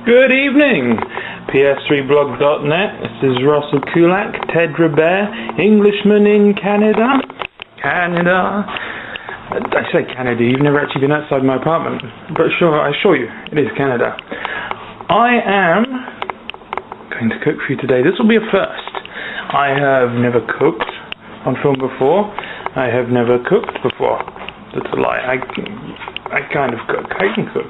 Good evening, PS3blog.net. This is Russell Kulak, Tedra Bear, Englishman in Canada. Canada. I say Canada, you've never actually been outside my apartment. But sure, I assure you, it is Canada. I am going to cook for you today. This will be a first. I have never cooked on film before. I have never cooked before. That's a lie. I kind of cook. I can cook.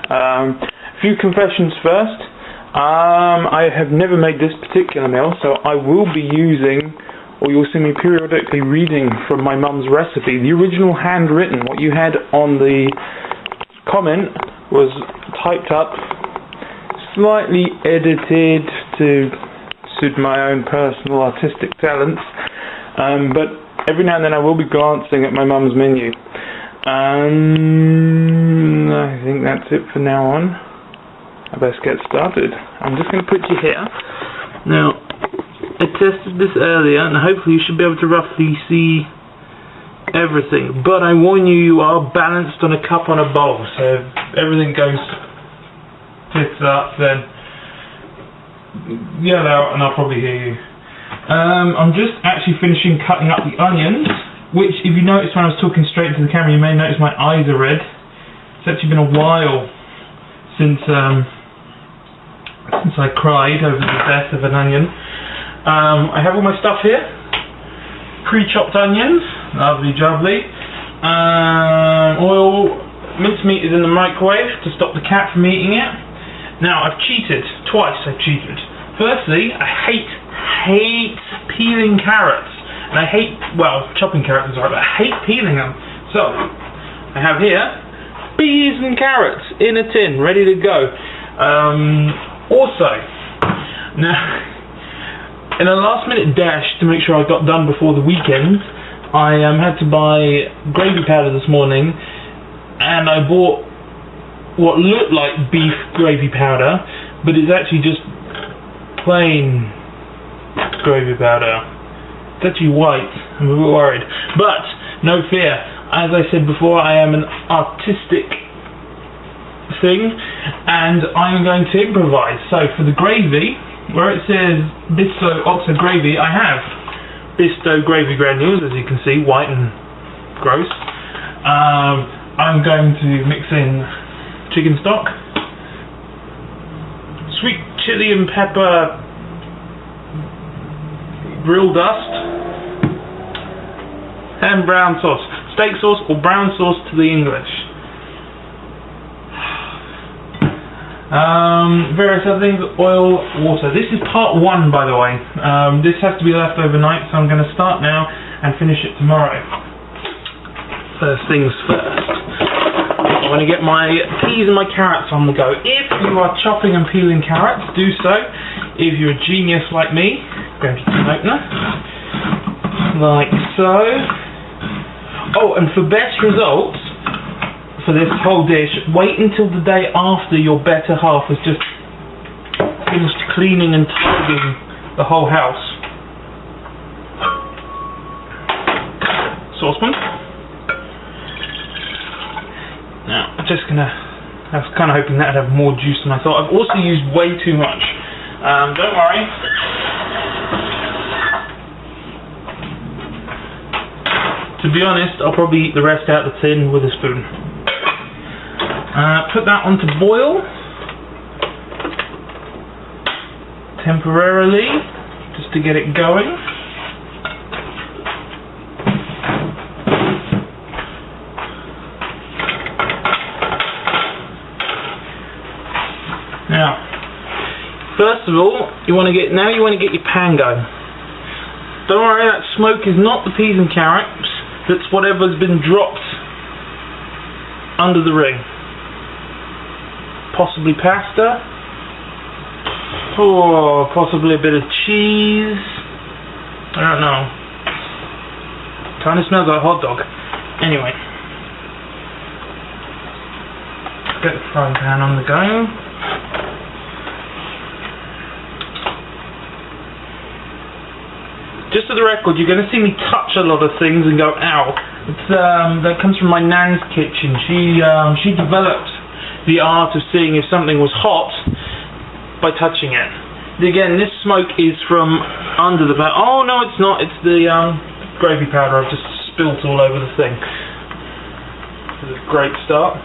A few confessions first. I have never made this particular meal, so I will be using, or you'll see me periodically reading from my mum's recipe. The original handwritten, what you had on the comment, was typed up, slightly edited to suit my own personal artistic talents, but every now and then I will be glancing at my mum's menu. I think that's it for now on. I best get started. I'm just going to put you here. Now, I tested this earlier, and hopefully you should be able to roughly see everything. But I warn you, you are balanced on a cup on a bowl, so if everything goes tits up, then yell out and I'll probably hear you. I'm just actually finishing cutting up the onions, which, if you noticed when I was talking straight to the camera, you may notice my eyes are red. It's actually been a while since I cried over the death of an onion. I have all my stuff here. Pre-chopped onions, lovely jubbly. Oil, mincemeat is in the microwave to stop the cat from eating it. Now, I've cheated. Twice I've cheated. Firstly, I hate peeling carrots. And I hate, well, chopping carrots is alright, but I hate peeling them. So, I have here peas and carrots in a tin, ready to go. Also, now, in a last minute dash to make sure I got done before the weekend, I had to buy gravy powder this morning, and I bought what looked like beef gravy powder, but it's actually just plain gravy powder. It's actually white. I'm a bit worried. But, no fear. As I said before, I am an artistic thing, and I'm going to improvise. So, for the gravy, where it says Bisto Oxo Gravy, I have Bisto gravy granules, as you can see, white and gross. I'm going to mix in chicken stock, sweet chili and pepper grill dust, and brown sauce. Steak sauce or brown sauce to the English. Various other things, oil, water. This is part one, by the way. This has to be left overnight, so I'm going to start now and finish it tomorrow. First things first. I want to get my peas and my carrots on the go. If you are chopping and peeling carrots, do so. If you're a genius like me, grab your tin opener, like so. Oh, and for best results for this whole dish, wait until the day after your better half has just finished cleaning and tidying the whole house. Saucepan. Now, I'm just gonna, I was kind of hoping that would have more juice than I thought. I've also used way too much. Don't worry. To be honest, I'll probably eat the rest out of the tin with a spoon. Put that on to boil temporarily, just to get it going. Now, first of all, you want to get your pan going. Don't worry, that smoke is not the peas and carrots. That's whatever's been dropped under the ring. Possibly pasta. Or possibly a bit of cheese. I don't know. Kind of smells like hot dog. Anyway. Get the frying pan on the go. Just for the record, you're going to see me touch a lot of things and go, ow. It's, that comes from my nan's kitchen. She developed the art of seeing if something was hot by touching it. Again, this smoke is from under the powder. Oh no, it's not. It's the gravy powder I've just spilt all over the thing. This is a great start.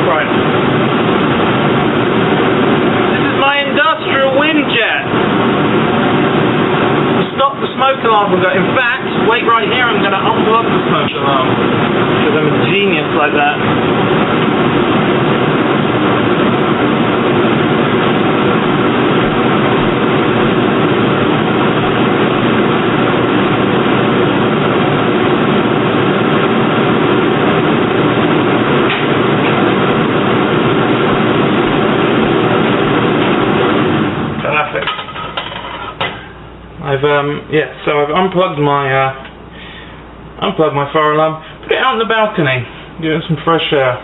Right. This is my industrial wind jet. Stop the smoke alarm from going. In fact, wait right here, I'm going to unplug the smoke alarm. Because I'm a genius like that. So I've unplugged my fire alarm, put it out on the balcony, give it some fresh air.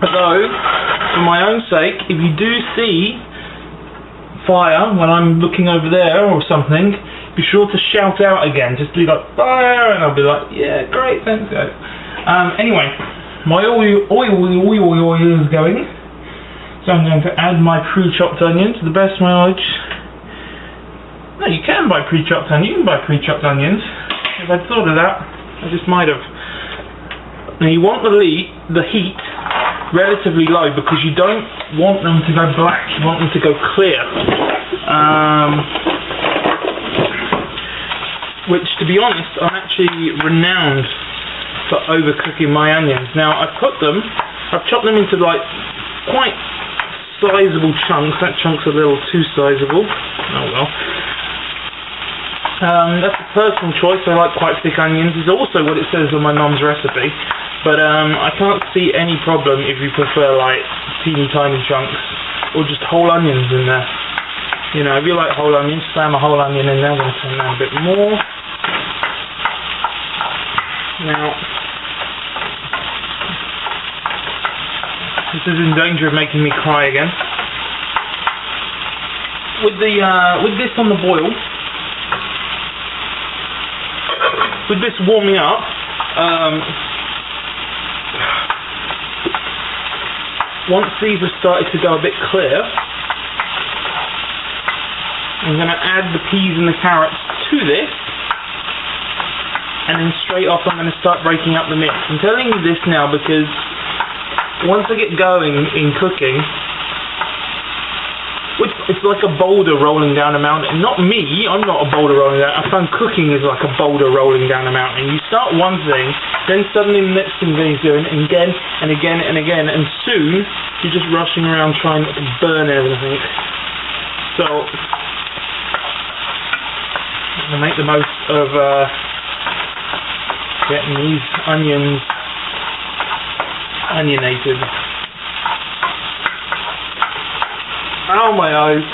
Although, for my own sake, if you do see fire when I'm looking over there or something, be sure to shout out again. Just be like, fire, and I'll be like, yeah, great, thanks guys. Anyway, my oil is going, so I'm going to add my pre-chopped onions to the best of my knowledge. No, you can buy pre-chopped onions. You can buy pre-chopped onions. If I'd thought of that, I just might have. Now you want the heat relatively low because you don't want them to go black. You want them to go clear. Which, to be honest, I'm actually renowned for overcooking my onions. Now I've chopped them into like quite sizable chunks. That chunk's a little too sizable. Oh well. That's a personal choice. I like quite thick onions. It's also what it says on my mum's recipe. But I can't see any problem if you prefer like teeny tiny chunks or just whole onions in there. You know, if you like whole onions, slam a whole onion in there. I'm going to turn that a bit more. Now, this is in danger of making me cry again. With this on the boil. With this warming up, once these have started to go a bit clear, I'm going to add the peas and the carrots to this, and then straight off I'm going to start breaking up the mix. I'm telling you this now because once I get going in cooking, it's like a boulder rolling down a mountain. Not me, I'm not a boulder rolling down. I find cooking is like a boulder rolling down a mountain. You start one thing, then suddenly the next thing he's doing, and again, and again, and again, and soon you're just rushing around trying not to burn everything. So, I'm going to make the most of getting these onions onionated. Oh my eyes.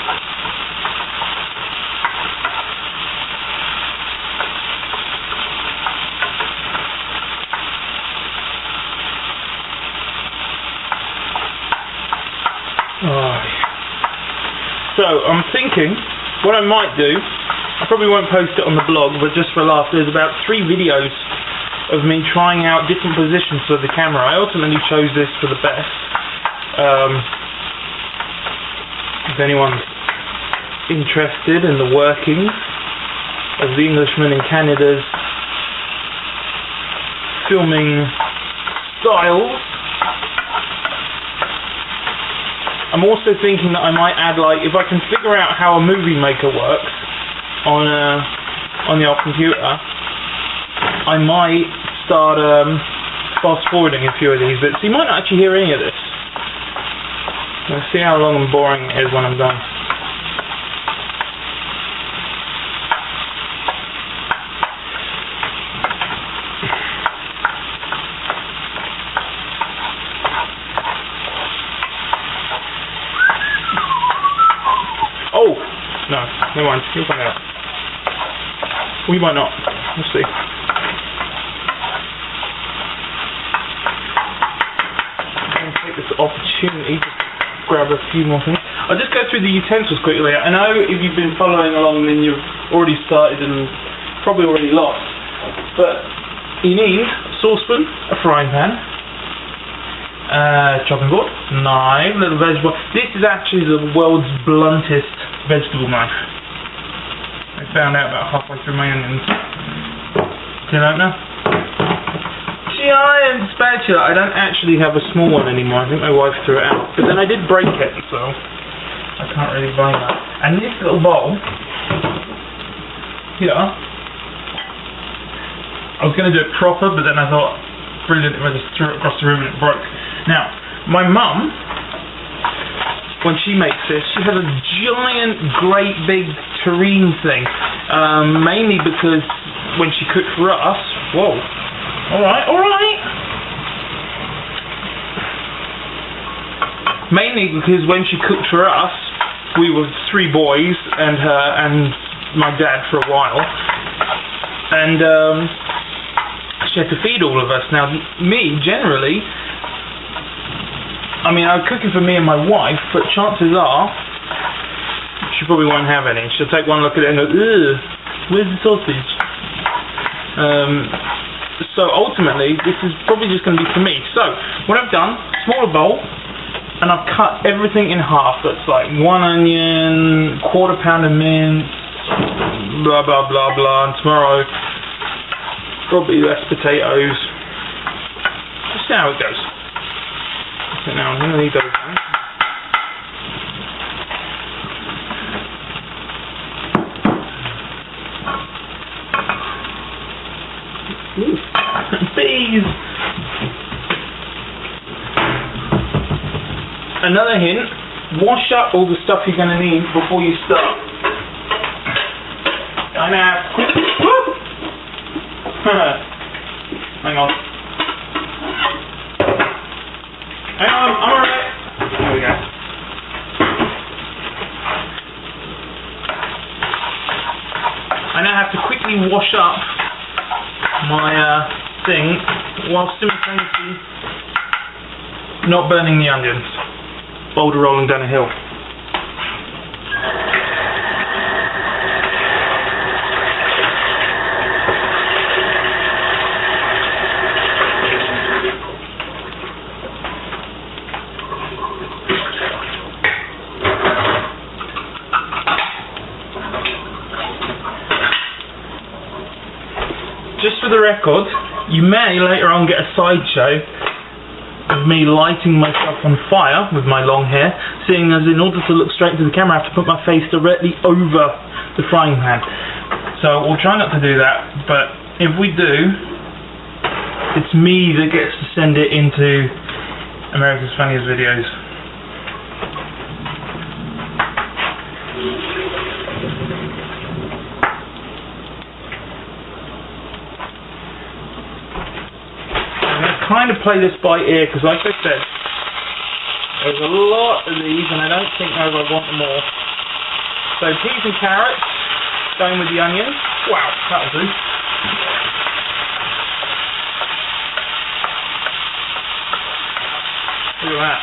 So I'm thinking what I might do, I probably won't post it on the blog, but just for a laugh, there's about 3 videos of me trying out different positions for the camera. I ultimately chose this for the best. If anyone's interested in the workings of the Englishman in Canada's filming styles, I'm also thinking that I might add, like, if I can figure out how a movie maker works on the old computer, I might start fast forwarding a few of these bits. So you might not actually hear any of this. Let's see how long and boring it is when I'm done. Oh! No, never mind. You'll find out. We might not. We'll see. I'm going to take this opportunity to grab a few more things. I'll just go through the utensils quickly. I know if you've been following along then you've already started and probably already lost. But you need a saucepan, a frying pan, chopping board, knife, little vegetable. This is actually the world's bluntest vegetable knife. I found out about halfway through my onions. Tin opener. Giant spatula. I don't actually have a small one anymore. I think my wife threw it out. But then I did break it, so I can't really buy that. And this little bowl here, I was going to do it proper, but then I thought, brilliant, if I just threw it across the room and it broke. Now, my mum, when she makes this, she has a giant, great big tureen thing. Mainly because when she cooked for us, whoa. Alright. Mainly because when she cooked for us, we were 3 boys and her and my dad for a while. And she had to feed all of us. Now, me, generally, I mean, I'm cooking for me and my wife, but chances are, she probably won't have any. She'll take one look at it and go, ugh, where's the sausage? So ultimately, this is probably just going to be for me. So, what I've done, smaller bowl, and I've cut everything in half. That's like 1 onion, 1/4 pound of mince, blah, blah, blah, blah, and tomorrow, probably less potatoes. Just see how it goes. Okay, now I'm going to leave those down. Ooh, bees! Another hint, wash up all the stuff you're going to need before you start. I know. Hang on, I'm alright. There we go. I now have to quickly wash up my thing while simultaneously not burning the onions. Boulder rolling down a hill. Just for the record, you may later on get a sideshow of me lighting myself on fire with my long hair, seeing as in order to look straight into the camera I have to put my face directly over the frying pan. So we'll try not to do that, but if we do, it's me that gets to send it into America's Funniest Videos. Kind of play this by ear because, like I said, there's a lot of these and I don't think I want them all. So peas and carrots going with the onions. Wow, that'll do. Look at that.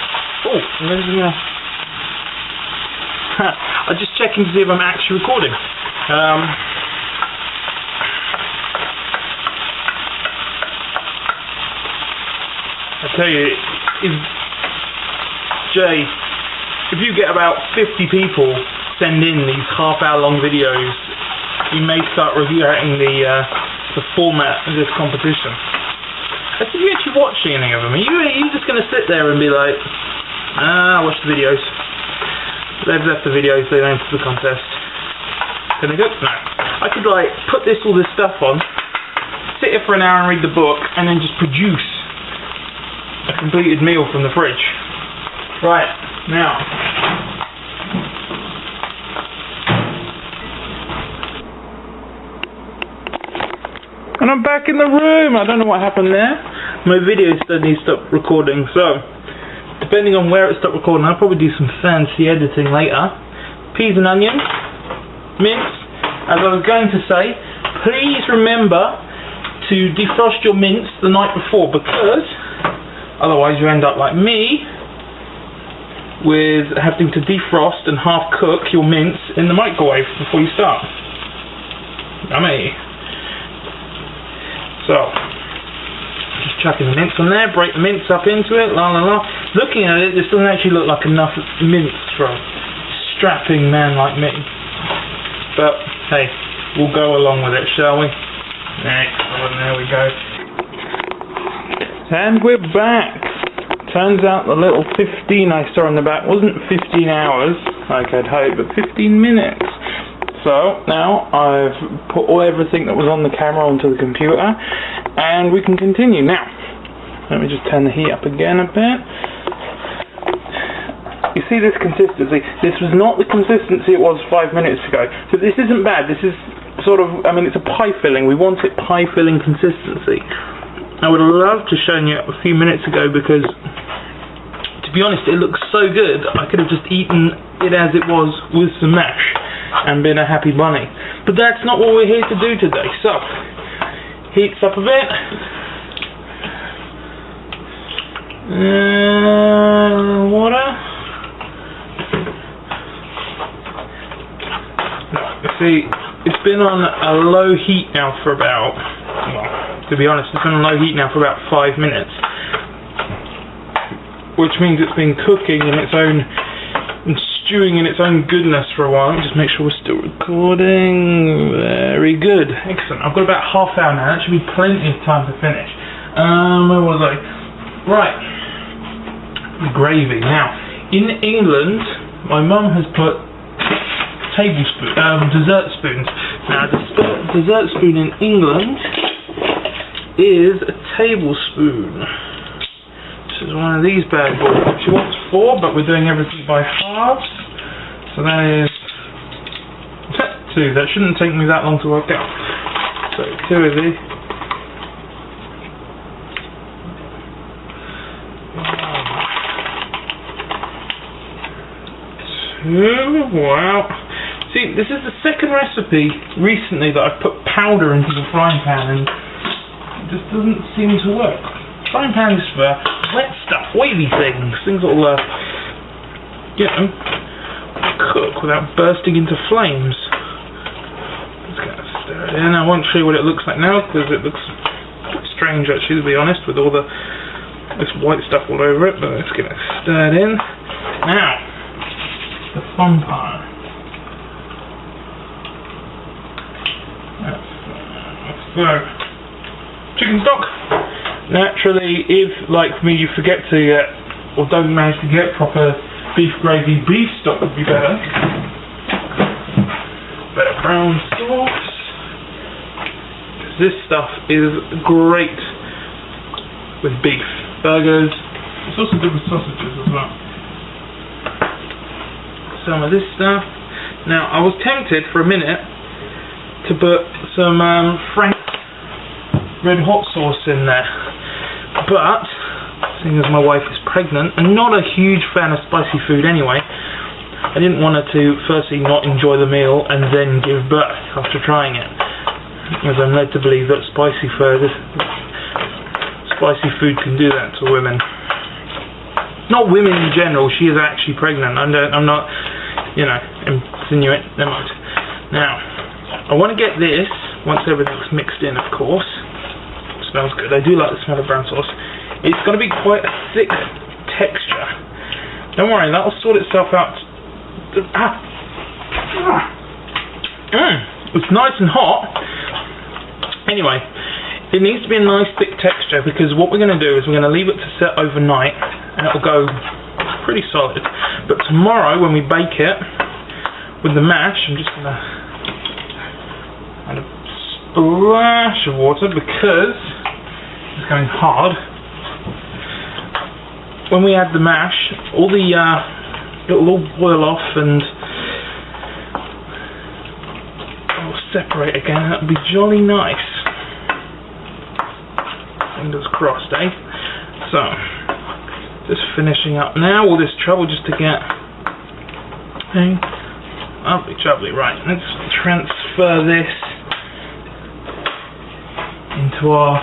Oh, and there's I'm just checking to see if I'm actually recording. I tell you, if you get about 50 people send in these half-hour-long videos, you may start regretting the format of this competition. Have you actually watched any of them? Are you just going to sit there and be like, watch the videos? They've left the videos, they don't enter the contest. Can they go? No. I could put all this stuff on, sit here for an hour and read the book, and then just produce a completed meal from the fridge. Right, now. And I'm back in the room. I don't know what happened there. My video suddenly stopped recording, so depending on where it stopped recording, I'll probably do some fancy editing later. Peas and onions, mince. As I was going to say, please remember to defrost your mince the night before, because otherwise you end up like me with having to defrost and half cook your mince in the microwave before you start. Yummy. So, just chucking the mince on there, break the mince up into it, la la la. Looking at it, this doesn't actually look like enough mince for a strapping man like me. But, hey, we'll go along with it, shall we? Excellent, there we go. And we're back. Turns out the little 15 I saw on the back wasn't 15 hours, like I'd hoped, but 15 minutes. So, now I've put everything that was on the camera onto the computer, and we can continue. Now, let me just turn the heat up again a bit. You see this consistency? This was not the consistency it was 5 minutes ago. So this isn't bad. This is sort of, I mean, it's a pie filling. We want it pie filling consistency. I would have loved to show you a few minutes ago because, to be honest, it looks so good. I could have just eaten it as it was with some mash and been a happy bunny. But that's not what we're here to do today. So, heats up a bit. Water. You see, it's been on a low heat now for about, well, to be honest, it's been on low heat now for about 5 minutes. Which means it's been cooking in its own, and stewing in its own goodness for a while. Let me just make sure we're still recording. Very good. Excellent. I've got about half hour now. That should be plenty of time to finish. Where was I? Right. The gravy. Now, in England, my mum has put dessert spoons. Now, the dessert spoon in England is a tablespoon. This is one of these bad boys. She wants 4, but we're doing everything by halves. So that is 2. That shouldn't take me that long to work out. So 2 of these. Wow. See, this is the second recipe recently that I've put powder into the frying pan and it just doesn't seem to work. Frying pan is for wet stuff, wavy things that will, cook without bursting into flames. Just gonna stir it in. I won't show you what it looks like now because it looks strange actually, to be honest, with all this white stuff all over it, but let's get it stirred in. Now, the fun part. So, chicken stock. Naturally, if, like me, you forget to get, or don't manage to get proper beef gravy, beef stock would be better. Better brown sauce. This stuff is great with beef. Burgers. It's also good with sausages as well. Some of this stuff. Now, I was tempted for a minute to put some Frank's Red Hot sauce in there, but seeing as my wife is pregnant and not a huge fan of spicy food anyway, I didn't want her to firstly not enjoy the meal and then give birth after trying it, as I'm led to believe that spicy food can do that to women. Not women in general. She is actually pregnant. I'm not, insinuating. Never mind. Now, I want to get this once everything's mixed in, of course. It smells good. I do like the smell of brown sauce. It's going to be quite a thick texture. Don't worry, that'll sort itself out. It's nice and hot. Anyway, it needs to be a nice thick texture because what we're going to do is we're going to leave it to set overnight and it'll go pretty solid. But tomorrow when we bake it with the mash, I'm just going to add a splash of water because it's going hard. When we add the mash, all the it'll all boil off and it'll separate again. That'll be jolly nice. Fingers crossed, eh? So, just finishing up now. All this trouble just to get. Okay. Lovely, jubbly. Right, let's transfer this into our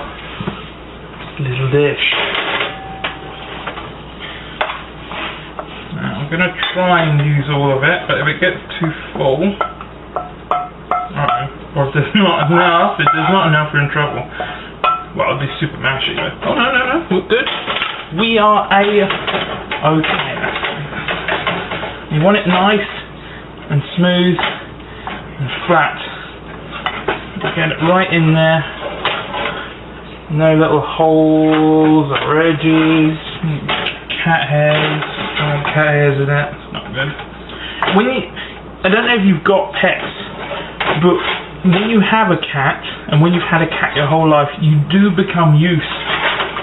little dish. There we going to try and use all of it, but if it gets too full, or if there's not enough, you're in trouble. Well, it'll be super mashy though. Oh no, we're good. We are okay. You want it nice and smooth and flat. Get it right in there. No little holes or edges. Cat hairs. Cat hairs in it. It's not good. I don't know if you've got pets, but when you have a cat, and when you've had a cat your whole life, you do become used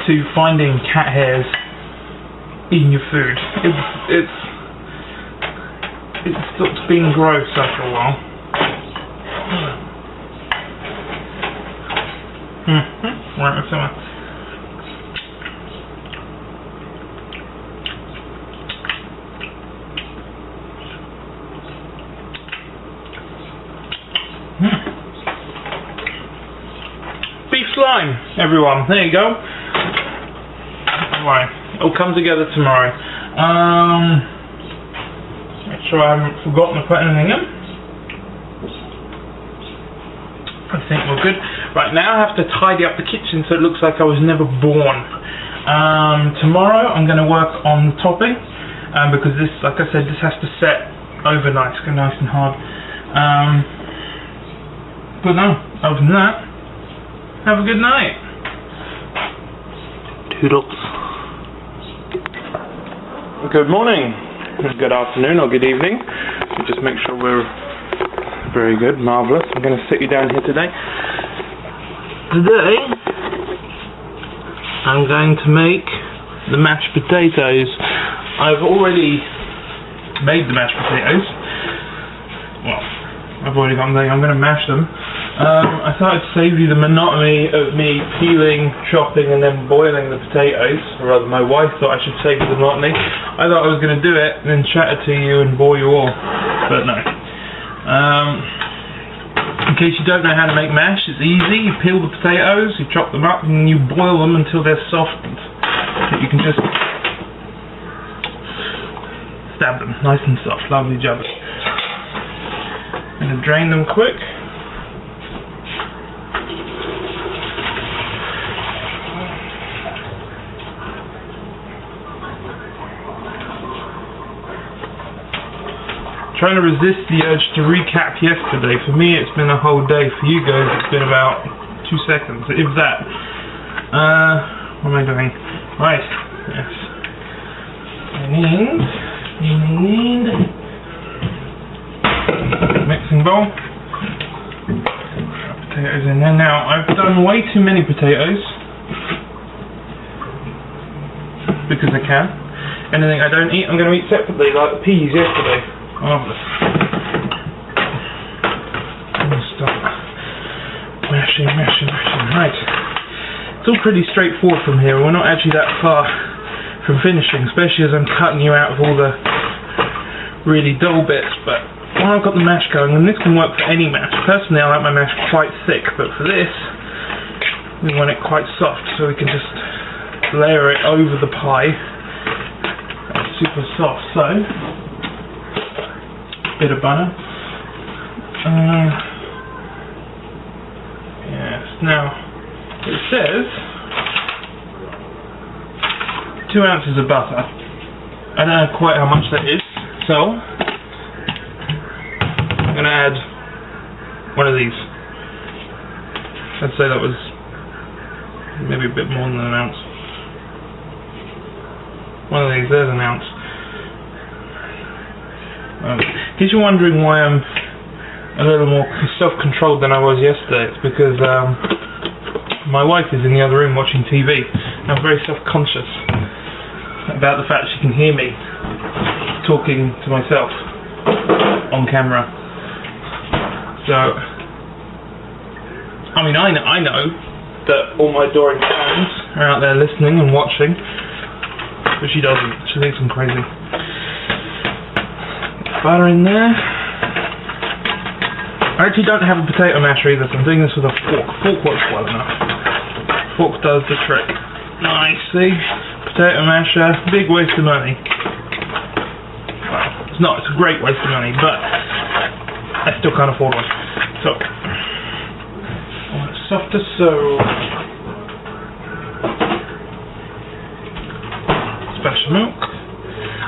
to finding cat hairs in your food. It stops being gross after a while. Right, let's have beef slime, everyone. There you go. Right, it'll come together tomorrow. Make sure I haven't forgotten to put anything in. I think we're good. Right, now I have to tidy up the kitchen so it looks like I was never born. Tomorrow I'm going to work on the topping, because this, like I said, this has to set overnight, it's nice and hard. But no, other than that, have a good night. Toodles. Good morning, good afternoon, or good evening. Just make sure we're very good, marvellous. I'm going to sit you down here today. Today, I'm going to make the mashed potatoes. I've already made the mashed potatoes. Well, I've already got them there. I'm going to mash them. I thought I'd save you the monotony of me peeling, chopping, and then boiling the potatoes. Or rather, my wife thought I should save you the monotony. I thought I was going to do it and then chat it to you and bore you all. But no. In case you don't know how to make mash, it's easy. You peel the potatoes, you chop them up, and you boil them until they're softened. You can just stab them, nice and soft, lovely jubbly. I'm going to drain them quick. Trying to resist the urge to recap yesterday. For me, it's been a whole day. For you guys, it's been about 2 seconds, if that. What am I doing? Right. Yes. I need mixing bowl. Potatoes in there. Now, I've done way too many potatoes because I can. Anything I don't eat, I'm going to eat separately, like the peas yesterday. Marvellous. Stop mashing. Right. It's all pretty straightforward from here. We're not actually that far from finishing, especially as I'm cutting you out of all the really dull bits. But while I've got the mash going, and this can work for any mash. Personally, I like my mash quite thick, but for this, we want it quite soft, so we can just layer it over the pie. It's super soft. So, bit of butter. Yes, now it says 2 ounces of butter. I don't know quite how much that is, so I'm going to add one of these. I'd say that was maybe a bit more than an ounce. One of these, there's an ounce. In case you're wondering why I'm a little more self-controlled than I was yesterday, it's because my wife is in the other room watching TV. And I'm very self-conscious about the fact she can hear me talking to myself on camera. So, I mean, I know that all my adoring fans are out there listening and watching, but she doesn't. She thinks I'm crazy. Butter in there. I actually don't have a potato masher either, so I'm doing this with a fork. Fork works well enough. Fork does the trick. Nice, see? Potato masher, big waste of money. It's not. It's a great waste of money, but I still can't afford one. So, softer serve. Special milk.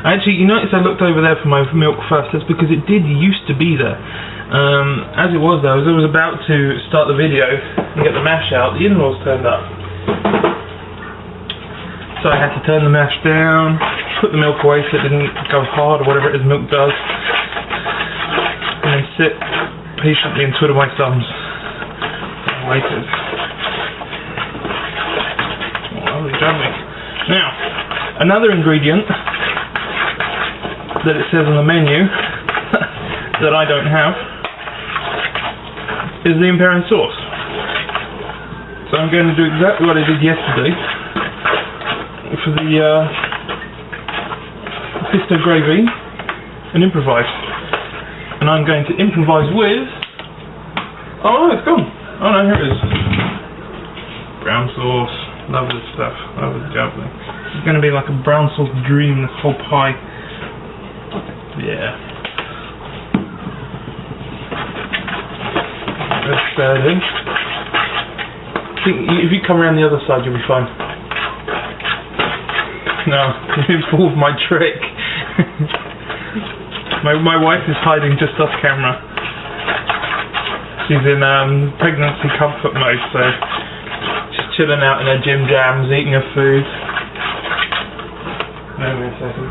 Actually, you notice I looked over there for my milk first. That's because it did used to be there. As it was though, as I was about to start the video and get the mash out, the in-laws turned up. So I had to turn the mash down, put the milk away so it didn't go hard or whatever it is milk does, and then sit patiently and twiddle my thumbs and waited. Oh, lovely jubbly. Now, another ingredient that it says on the menu that I don't have is the Imperial sauce. So I'm going to do exactly what I did yesterday for the pesto gravy and improvise. And I'm going to improvise with... Oh, it's gone. Oh no, here it is. Brown sauce. Lovely stuff. Lovely jubbly. It's going to be like a brown sauce dream, this whole pie. Yeah. That's that in. I think if you come around the other side, you'll be fine. No, you fooled my trick. my wife is hiding just off camera. She's in pregnancy comfort mode, so she's chilling out in her gym jams, eating her food. Wait a second.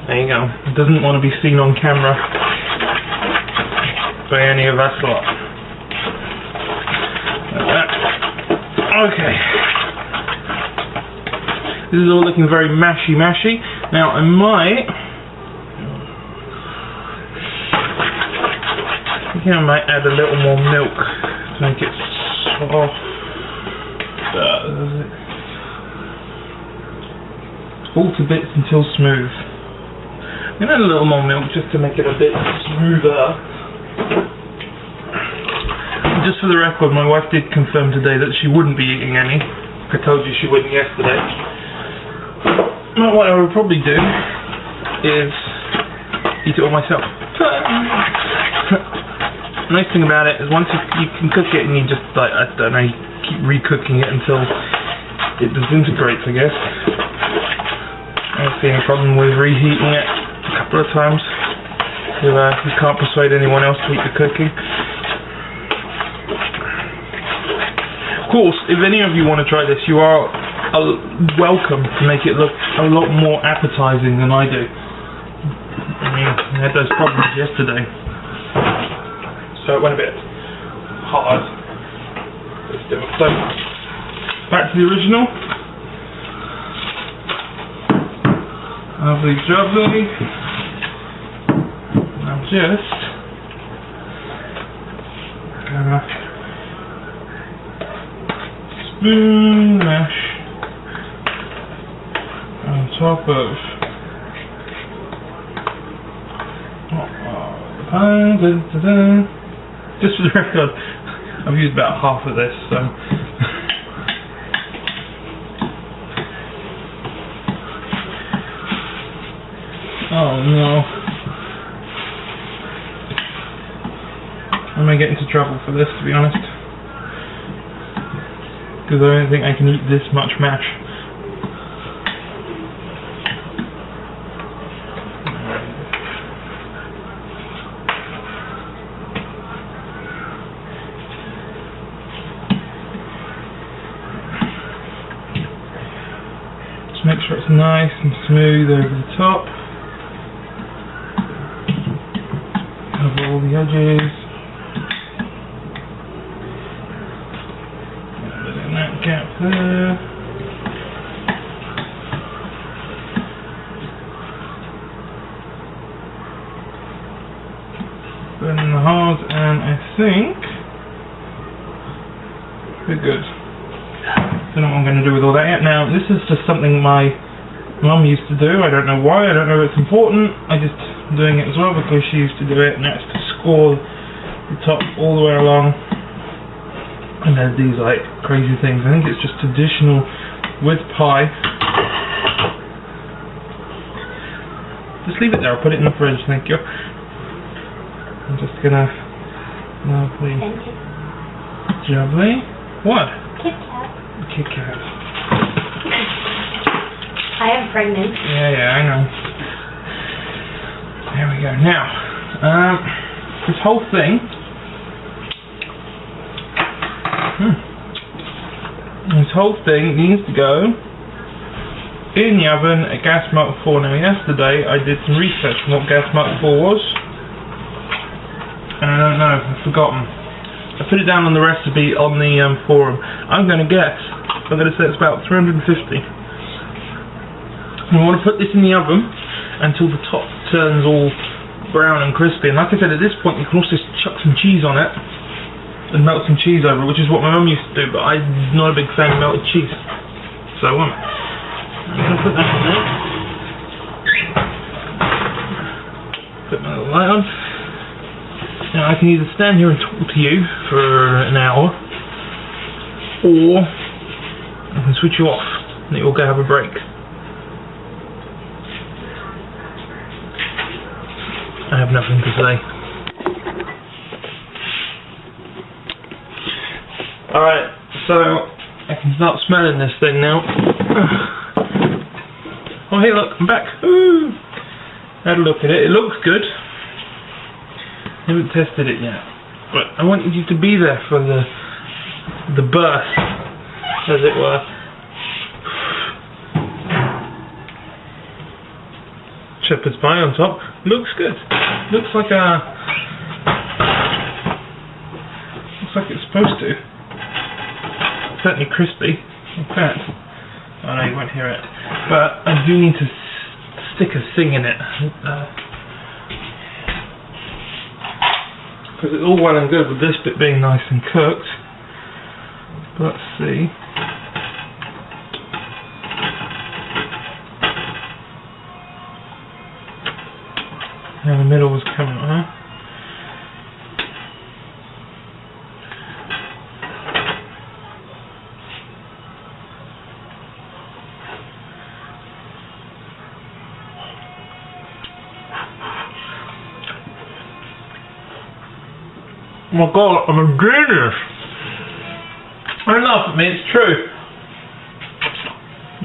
There you go. Doesn't want to be seen on camera by any of us lot. Like that. Okay. This is all looking very mashy. Now I think I might add a little more milk to make it soft. Fall to bits until smooth. I'm going to add a little more milk just to make it a bit smoother. Just for the record, my wife did confirm today that she wouldn't be eating any. I told you she wouldn't yesterday. Now what I would probably do is eat it all myself. The nice thing about it is once you can cook it and you just, like, I don't know, you keep recooking it until it disintegrates, I guess. I don't see any problem with reheating it a couple of times. You can't persuade anyone else to eat the cooking. Of course, if any of you want to try this, you are welcome to make it look a lot more appetizing than I do. I mean, I had those problems yesterday, so it went a bit hard. Let's do it. So, back to the original. Lovely jubbly. I'm just gonna spoon mash on top of just for the record, I've used about half of this, so oh no. I may get into trouble for this, to be honest, because I don't think I can eat this much mash. Just make sure it's nice and smooth over the top. Cover all the edges. In that gap there. Put in the hard, and I think we're good. Don't know what I'm going to do with all that yet. Now, this is just something my mum used to do. I don't know why. I don't know if it's important. I'm just doing it as well because she used to do it, and that's to score the top all the way along. And there's these like crazy things. I think it's just traditional with pie. Just leave it there, I'll put it in the fridge, thank you. I'm just gonna... Lovely. Jubbly. What? Kit Kat. Kit Kat. I am pregnant. Yeah, I know. There we go. Now, this whole thing... This whole thing needs to go in the oven at gas mark 4. Now yesterday I did some research on what gas mark 4 was, and I don't know, I've forgotten. I put it down on the recipe on the forum. I'm going to guess, I'm going to say it's about 350. And I want to put this in the oven until the top turns all brown and crispy, and like I said, at this point you can also chuck some cheese on it and melt some cheese over it, which is what my mum used to do, but I'm not a big fan of melted cheese, so I won't. I'm going to put that on there. Put my little light on. Now I can either stand here and talk to you for an hour, or I can switch you off and you'll go have a break. I have nothing to say. Alright, so I can start smelling this thing now. Oh hey look, I'm back. Ooh. Had a look at it. It looks good. I haven't tested it yet. But I want you to be there for the birth, as it were. Shepherd's pie on top. Looks good. Looks like it's supposed to. Certainly crispy. In fact, I know you won't hear it, but I do need to stick a thing in it. Because it's all well and good with this bit being nice and cooked. But let's see. Now the middle was coming out, huh? Oh my god, I'm a genius! Don't laugh at me, it's true.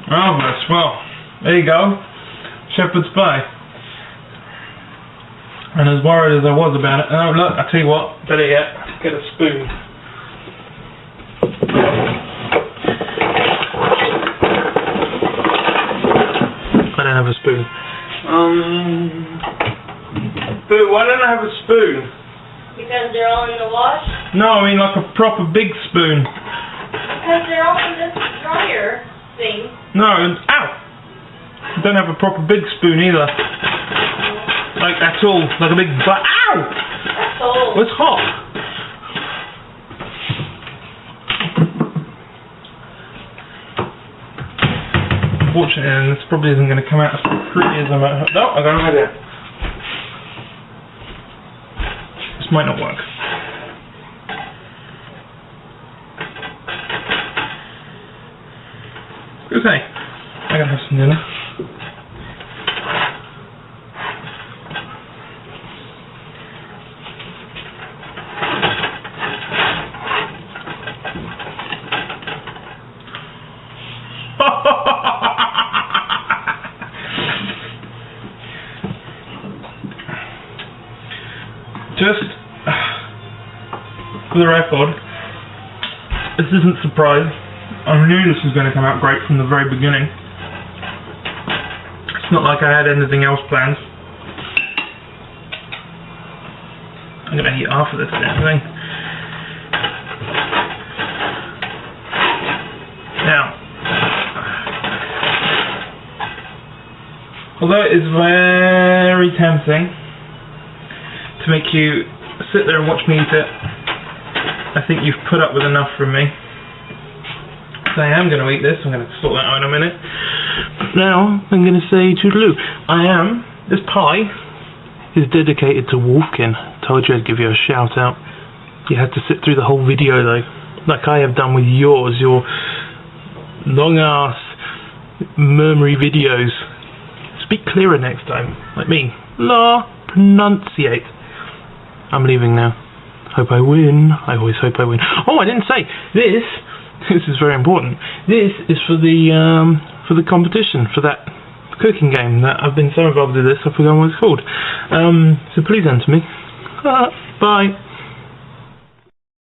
Marvellous, well, there you go. Shepherd's pie. And as worried as I was about it, oh look, I tell you what, better yet, get a spoon. I don't have a spoon. But why don't I have a spoon? Because they're all in the wash? No, I mean like a proper big spoon. Because they're all in this dryer thing. No, ow! I don't have a proper big spoon either. Like that's all, like a big ow! That's all. It's hot. Unfortunately, this probably isn't going to come out as pretty as I might hope. No, I got an idea. This might not work. Okay, I gotta have some dinner. Just for the record, this isn't a surprise. I knew this was going to come out great from the very beginning. It's not like I had anything else planned. I'm going to eat half of this damn thing. Now, although it is very tempting to make you sit there and watch me eat it, I think you've put up with enough from me. So I am going to eat this. I'm going to sort that out in a minute. But now I'm going to say toodaloo. This pie is dedicated to Wolfkin. Told you I'd give you a shout out. You had to sit through the whole video though, like I have done with yours, your long ass murmury videos. It's Speak clearer next time, like me. La, pronunciate. I'm leaving now. Hope I win. I always hope I win. Oh, I didn't say this. This is very important. This is for the competition, for that cooking game that I've been so involved with this, I've forgotten what it's called. So please enter me. Bye.